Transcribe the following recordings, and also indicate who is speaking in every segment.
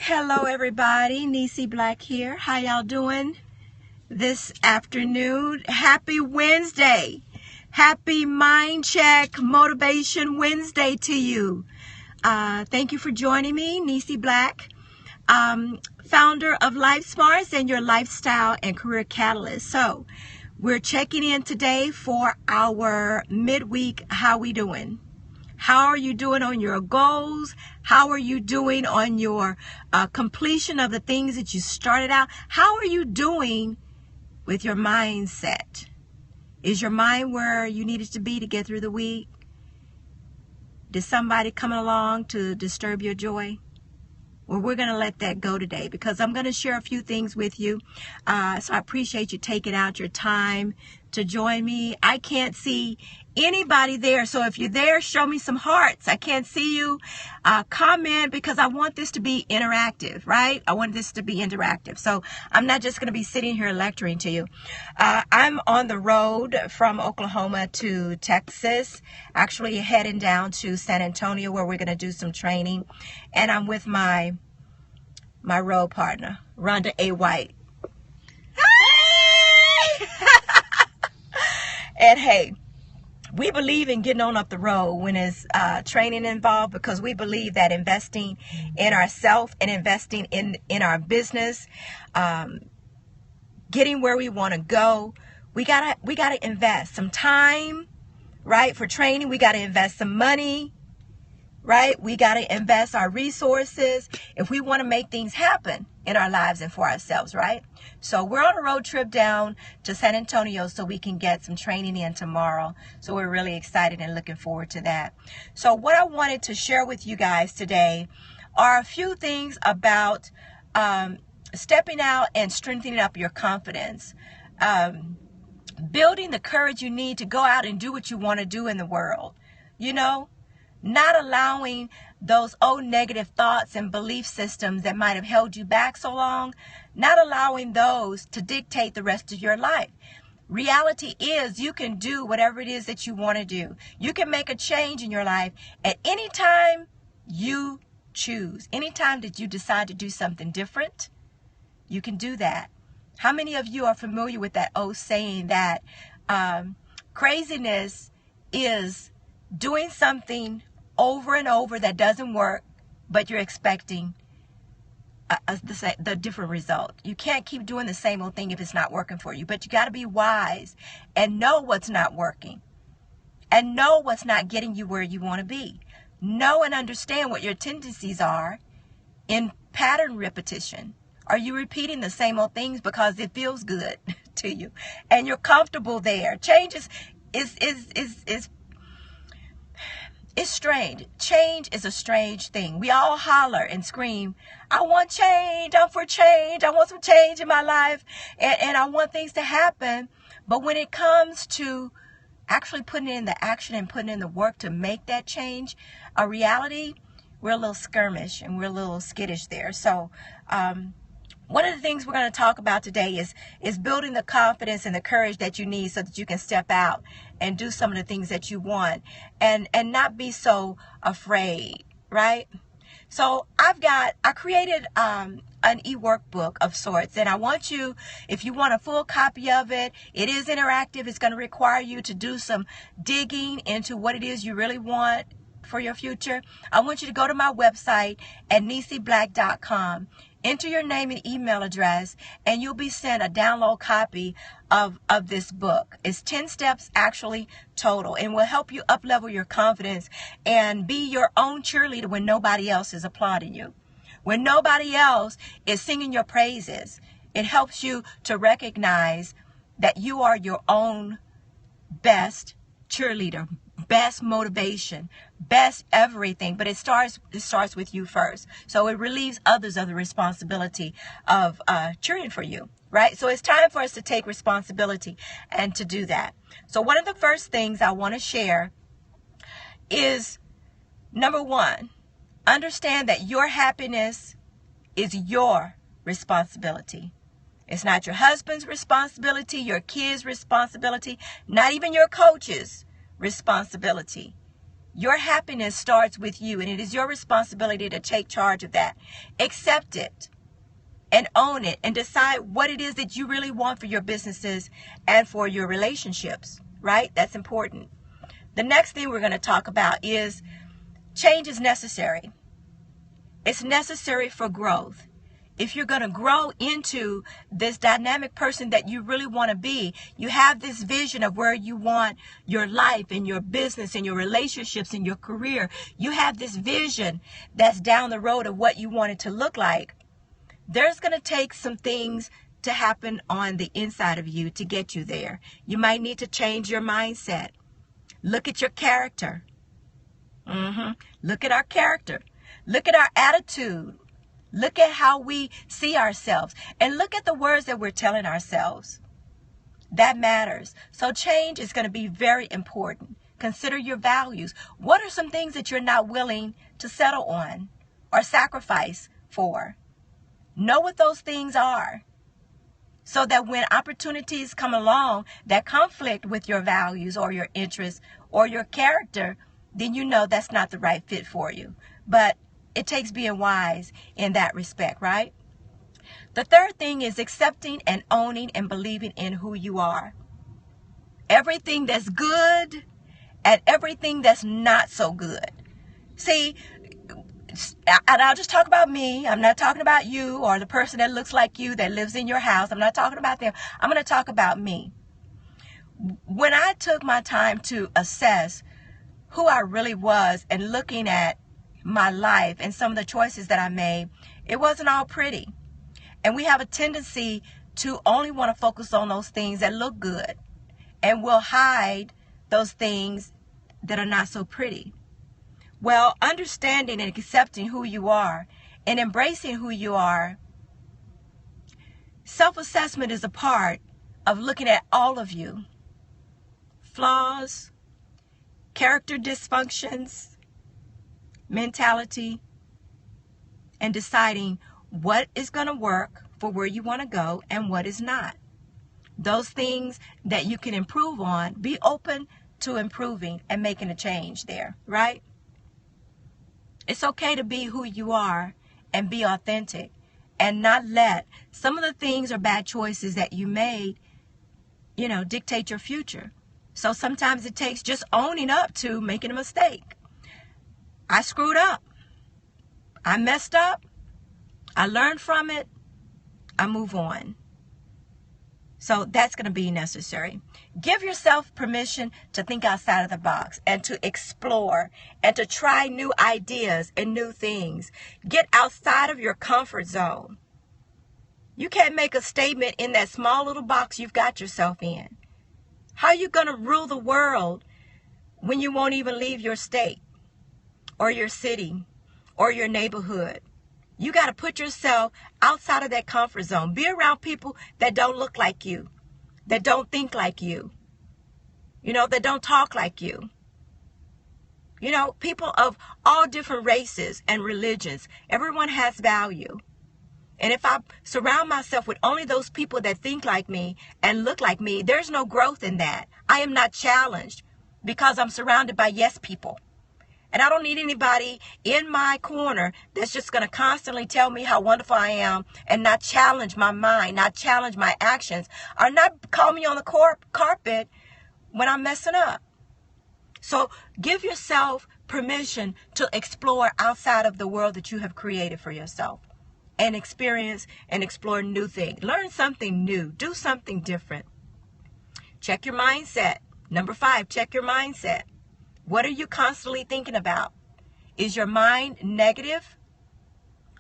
Speaker 1: Hello everybody, Niecy Black here. How y'all doing this afternoon? Happy Wednesday. Happy Mind Check Motivation Wednesday to you. Thank you for joining me, Niecy Black, founder of Life Smarts and your lifestyle and career catalyst. So we're checking in today for our midweek How We Doing? How are you doing on your goals? How are you doing on your completion of the things that you started out? How are you doing with your mindset? Is your mind where you needed to be to get through the week? Did somebody come along to disturb your joy? Well, we're going to let that go today because I'm going to share a few things with you. So I appreciate you taking out your time to join me. I can't see anybody there. So if you're there, show me some hearts. I can't see you. Comment because I want this to be interactive, right? I want this to be interactive. So I'm not just going to be sitting here lecturing to you. I'm on the road from Oklahoma to Texas, actually heading down to San Antonio where we're going to do some training. And I'm with my road partner, Rhonda A. White. And hey, we believe in getting on up the road when there's training involved because we believe that investing in ourselves and investing in our business, getting where we want to go, we gotta invest some time, right? For training, we gotta invest some money, right? We gotta invest our resources if we want to make things happen in our lives and for ourselves, right? So we're on a road trip down to San Antonio so we can get some training in tomorrow. So we're really excited and looking forward to that. So what I wanted to share with you guys today are a few things about stepping out and strengthening up your confidence, building the courage you need to go out and do what you want to do in the world, not allowing those old negative thoughts and belief systems that might have held you back so long, not allowing those to dictate the rest of your life. Reality is you can do whatever it is that you want to do. You can make a change in your life at any time you choose. Anytime that you decide to do something different, you can do that. How many of you are familiar with that old saying that craziness is doing something over and over that doesn't work, but you're expecting the different result. You can't keep doing the same old thing if it's not working for you, but you got to be wise and know what's not working and know what's not getting you where you want to be. Know and understand what your tendencies are in pattern repetition. Are you repeating the same old things because it feels good to you and you're comfortable there? Change it's strange. Change is a strange thing. We all holler and scream, I want change, I'm for change, I want some change in my life, and I want things to happen. But when it comes to actually putting in the action and putting in the work to make that change a reality, we're a little skirmish and we're a little skittish there. So one of the things we're going to talk about today is building the confidence and the courage that you need so that you can step out and do some of the things that you want and not be so afraid, right? So I created an e-workbook of sorts, and I want you, if you want a full copy of it, it is interactive. It's going to require you to do some digging into what it is you really want for your future. I want you to go to my website at niecyblack.com. Enter your name and email address, and you'll be sent a download copy of this book. It's 10 steps actually total, and will help you up-level your confidence and be your own cheerleader when nobody else is applauding you. When nobody else is singing your praises, it helps you to recognize that you are your own best cheerleader, best motivation, best everything, but it starts with you first. So it relieves others of the responsibility of cheering for you, right? So it's time for us to take responsibility and to do that. So one of the first things I want to share is, number one, understand that your happiness is your responsibility. It's not your husband's responsibility, your kids' responsibility, not even your coach's responsibility. Your happiness starts with you, and it is your responsibility to take charge of that. Accept it and own it and decide what it is that you really want for your businesses and for your relationships, right? That's important. The next thing we're going to talk about is change is necessary. It's necessary for growth. If you're going to grow into this dynamic person that you really want to be, you have this vision of where you want your life and your business and your relationships and your career. You have this vision that's down the road of what you want it to look like. There's going to take some things to happen on the inside of you to get you there. You might need to change your mindset. Look at your character. Look at our character. Look at our attitude. Look at how we see ourselves. And look at the words that we're telling ourselves. That matters. So change is going to be very important. Consider your values. What are some things that you're not willing to settle on or sacrifice for? Know what those things are, so that when opportunities come along that conflict with your values or your interests or your character, then you know that's not the right fit for you. But it takes being wise in that respect, right? The third thing is accepting and owning and believing in who you are. Everything that's good and everything that's not so good. See, and I'll just talk about me. I'm not talking about you or the person that looks like you that lives in your house. I'm not talking about them. I'm going to talk about me. When I took my time to assess who I really was and looking at my life and some of the choices that I made, it wasn't all pretty. And we have a tendency to only want to focus on those things that look good, and we'll hide those things that are not so pretty. Well, understanding and accepting who you are and embracing who you are, self-assessment is a part of looking at all of you. Flaws, character dysfunctions, mentality, and deciding what is going to work for where you want to go and what is not. Those things that you can improve on, be open to improving and making a change there, right? It's okay to be who you are and be authentic and not let some of the things or bad choices that you made, dictate your future. So sometimes it takes just owning up to making a mistake. I screwed up. I messed up. I learned from it. I move on. So that's going to be necessary. Give yourself permission to think outside of the box and to explore and to try new ideas and new things. Get outside of your comfort zone. You can't make a statement in that small little box you've got yourself in. How are you going to rule the world when you won't even leave your state or your city or your neighborhood? You got to put yourself outside of that comfort zone. Be around people that don't look like you, that don't think like you, that don't talk like you. People of all different races and religions. Everyone has value. And if I surround myself with only those people that think like me and look like me, there's no growth in that. I am not challenged because I'm surrounded by yes people. And I don't need anybody in my corner that's just going to constantly tell me how wonderful I am and not challenge my mind, not challenge my actions, or not call me on the carpet when I'm messing up. So give yourself permission to explore outside of the world that you have created for yourself and experience and explore new things. Learn something new. Do something different. Check your mindset. Number 5, check your mindset. What are you constantly thinking about? Is your mind negative?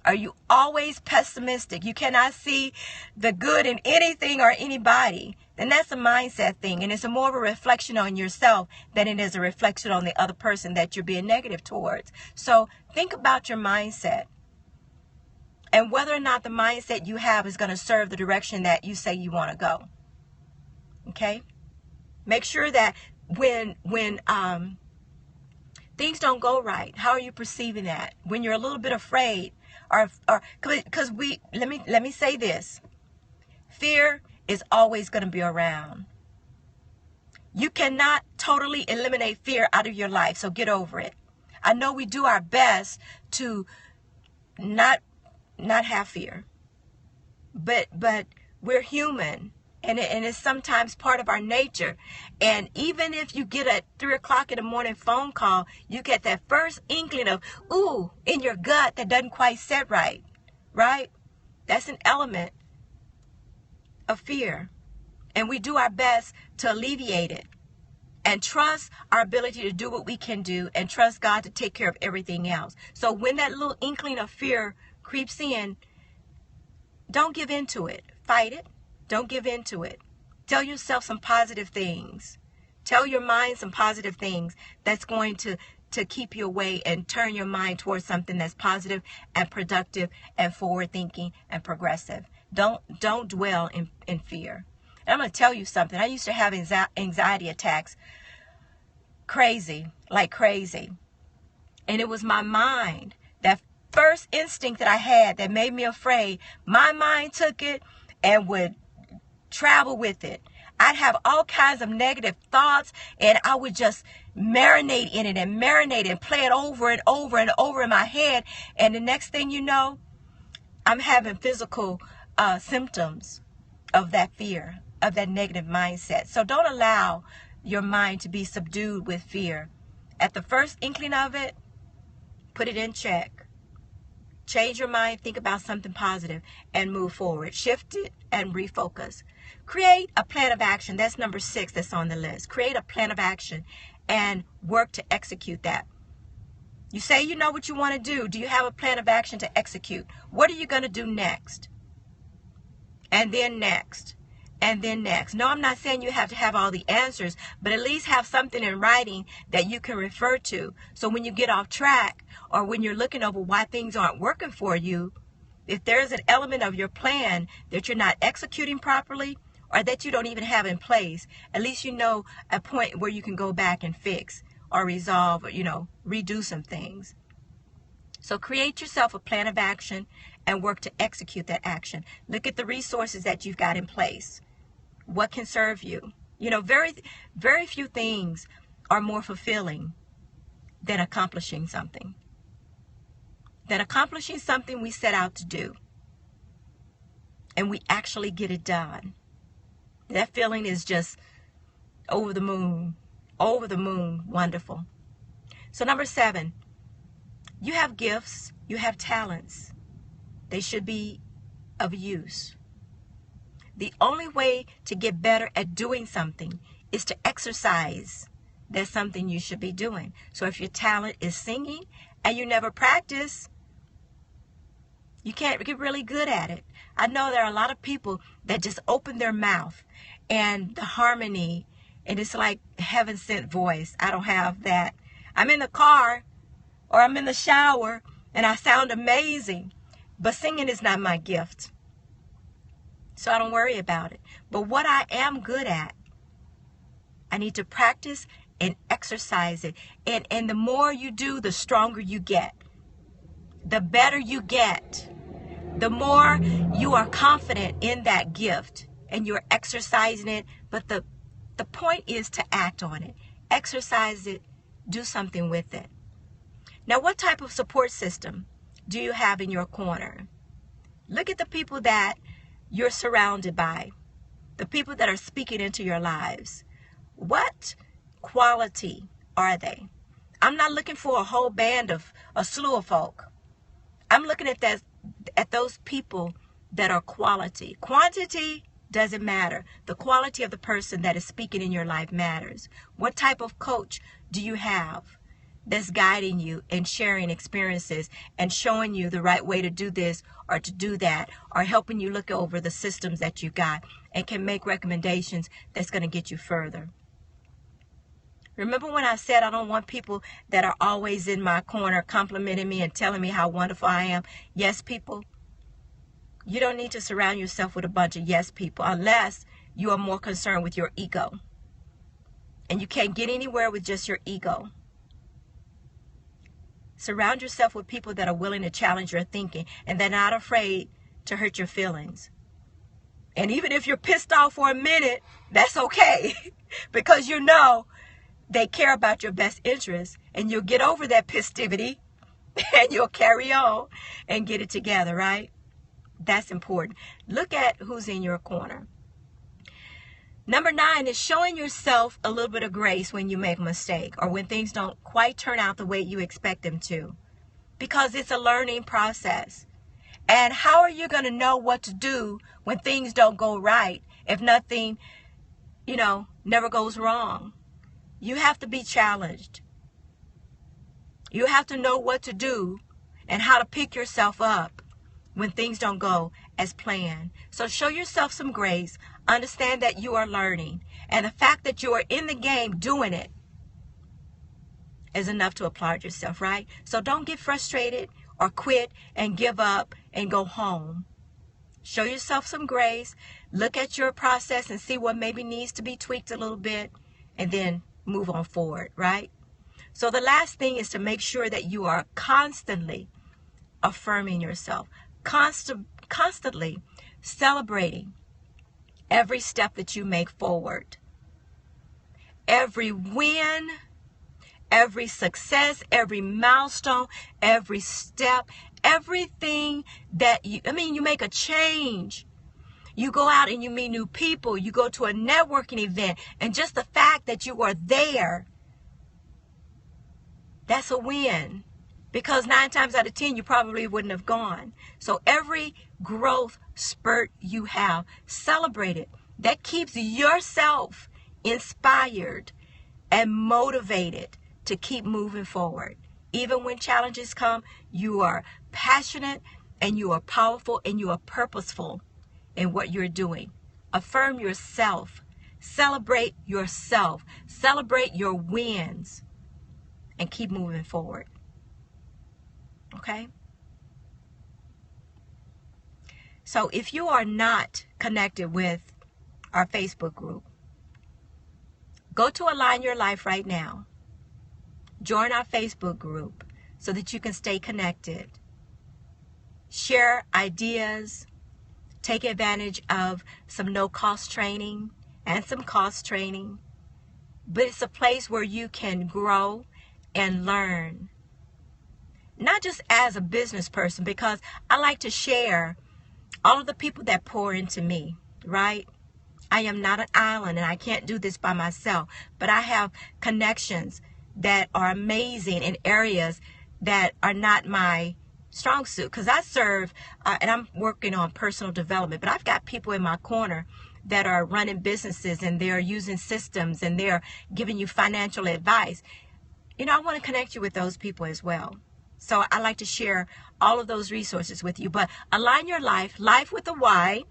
Speaker 1: Are you always pessimistic? You cannot see the good in anything or anybody. Then that's a mindset thing. And it's more of a reflection on yourself than it is a reflection on the other person that you're being negative towards. So think about your mindset and whether or not the mindset you have is going to serve the direction that you say you want to go. Okay? Make sure that when things don't go right, how are you perceiving that? When you're a little bit afraid, or because let me say this, fear is always going to be around. You cannot totally eliminate fear out of your life, so get over it. I know we do our best to not have fear, but we're human, and it's sometimes part of our nature. And even if you get a 3 o'clock in the morning phone call, you get that first inkling of, ooh, in your gut that doesn't quite sit right, right? That's an element of fear. And we do our best to alleviate it and trust our ability to do what we can do and trust God to take care of everything else. So when that little inkling of fear creeps in, don't give in to it. Fight it. Don't give in to it. Tell yourself some positive things. Tell your mind some positive things that's going to keep you away and turn your mind towards something that's positive and productive and forward-thinking and progressive. Don't dwell in fear. And I'm going to tell you something. I used to have anxiety attacks like crazy. And it was my mind. That first instinct that I had that made me afraid, my mind took it and would travel with it. I'd have all kinds of negative thoughts, and I would just marinate in it and play it over and over and over in my head. And the next thing you know, I'm having physical symptoms of that fear, of that negative mindset. So don't allow your mind to be subdued with fear. At the first inkling of it, put it in check. Change your mind, think about something positive, and move forward. Shift it and refocus. Create a plan of action. That's number 6 that's on the list. Create a plan of action and work to execute that. You say you know what you want to do. Do you have a plan of action to execute? What are you going to do next? And then next. And then next. No, I'm not saying you have to have all the answers, but at least have something in writing that you can refer to. So when you get off track or when you're looking over why things aren't working for you, if there's an element of your plan that you're not executing properly or that you don't even have in place, at least you know a point where you can go back and fix or resolve or, redo some things. So create yourself a plan of action and work to execute that action. Look at the resources that you've got in place. What can serve you? Very, very few things are more fulfilling than accomplishing something. We set out to do. And we actually get it done. That feeling is just over the moon, wonderful. So number 7, you have gifts, you have talents. They should be of use. The only way to get better at doing something is to exercise. That's something you should be doing. So if your talent is singing and you never practice, you can't get really good at it. I know there are a lot of people that just open their mouth and the harmony, and it's like heaven sent voice. I don't have that. I'm in the car or I'm in the shower and I sound amazing, but singing is not my gift. So I don't worry about it. But what I am good at, I need to practice and exercise it. And the more you do, the stronger you get. The better you get. The more you are confident in that gift and you're exercising it. But the point is to act on it. Exercise it. Do something with it. Now, what type of support system do you have in your corner? Look at the people that you're surrounded by, the people that are speaking into your lives. What quality are they? I'm not looking for a whole band of a slew of folk. I'm looking at those people that are quality. Quantity doesn't matter. The quality of the person that is speaking in your life matters. What type of coach do you have that's guiding you and sharing experiences and showing you the right way to do this or to do that, or helping you look over the systems that you got and can make recommendations that's going to get you further? Remember when I said I don't want people that are always in my corner complimenting me and telling me how wonderful I am? Yes, people. You don't need to surround yourself with a bunch of yes people unless you are more concerned with your ego. And you can't get anywhere with just your ego. Surround yourself with people that are willing to challenge your thinking and they're not afraid to hurt your feelings. And even if you're pissed off for a minute, that's okay. Because you know they care about your best interest. And you'll get over that pistivity and you'll carry on and get it together, right? That's important. Look at who's in your corner. Number 9 is showing yourself a little bit of grace when you make a mistake or when things don't quite turn out the way you expect them to. Because it's a learning process. And how are you going to know what to do when things don't go right if nothing, never goes wrong? You have to be challenged. You have to know what to do and how to pick yourself up when things don't go as planned. So show yourself some grace. Understand that you are learning. And the fact that you are in the game doing it is enough to applaud yourself, right? So don't get frustrated or quit and give up and go home. Show yourself some grace. Look at your process and see what maybe needs to be tweaked a little bit, and then move on forward, right? So the last thing is to make sure that you are constantly affirming yourself, constantly celebrating every step that you make forward. Every win, every success, every milestone, every step, everything that you make a change. You go out and you meet new people. You go to a networking event. And just the fact that you are there, that's a win. Because 9 times out of 10, you probably wouldn't have gone. So every growth spurt you have, celebrate it. That keeps yourself inspired and motivated to keep moving forward. Even when challenges come, you are passionate and you are powerful and you are purposeful in what you're doing. Affirm yourself. Celebrate yourself. Celebrate your wins and keep moving forward. Okay? So if you are not connected with our Facebook group, go to Align Your Life right now. Join our Facebook group so that you can stay connected. Share ideas. Take advantage of some no-cost training and some cost training. But it's a place where you can grow and learn. Not just as a business person, because I like to share all of the people that pour into me, right? I am not an island and I can't do this by myself. But I have connections that are amazing in areas that are not my strong suit, because I serve and I'm working on personal development, but I've got people in my corner that are running businesses and they're using systems and they're giving you financial advice. I want to connect you with those people as well. So I like to share all of those resources with you. But Align Your Life, life with a Y.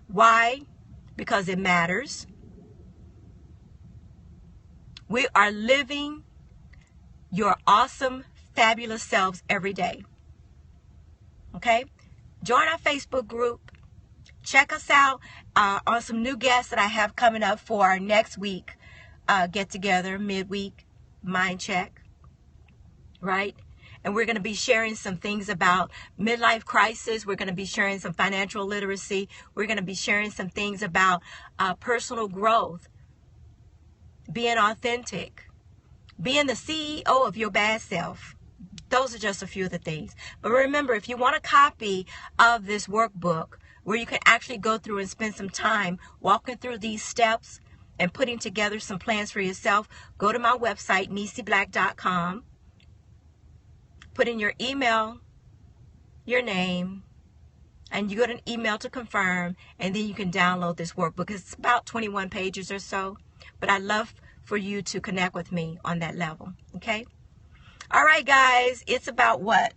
Speaker 1: Why? Because it matters. We are living your awesome, fabulous selves every day. Okay? Join our Facebook group. Check us out on some new guests that I have coming up for our next week get together, midweek mind check. Right? And we're going to be sharing some things about midlife crisis. We're going to be sharing some financial literacy. We're going to be sharing some things about personal growth, being authentic, being the CEO of your bad self. Those are just a few of the things. But remember, if you want a copy of this workbook where you can actually go through and spend some time walking through these steps and putting together some plans for yourself, go to my website, NisiBlack.com. Put in your email, your name, and you get an email to confirm, and then you can download this workbook. It's about 21 pages or so, but I'd love for you to connect with me on that level, okay? All right, guys, it's about what?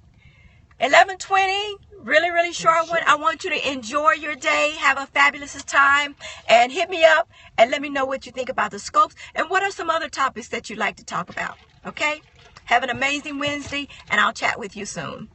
Speaker 1: 11:20, really short one. I want you to enjoy your day, have a fabulous time, and hit me up and let me know what you think about the scopes and what are some other topics that you'd like to talk about, okay? Have an amazing Wednesday, and I'll chat with you soon.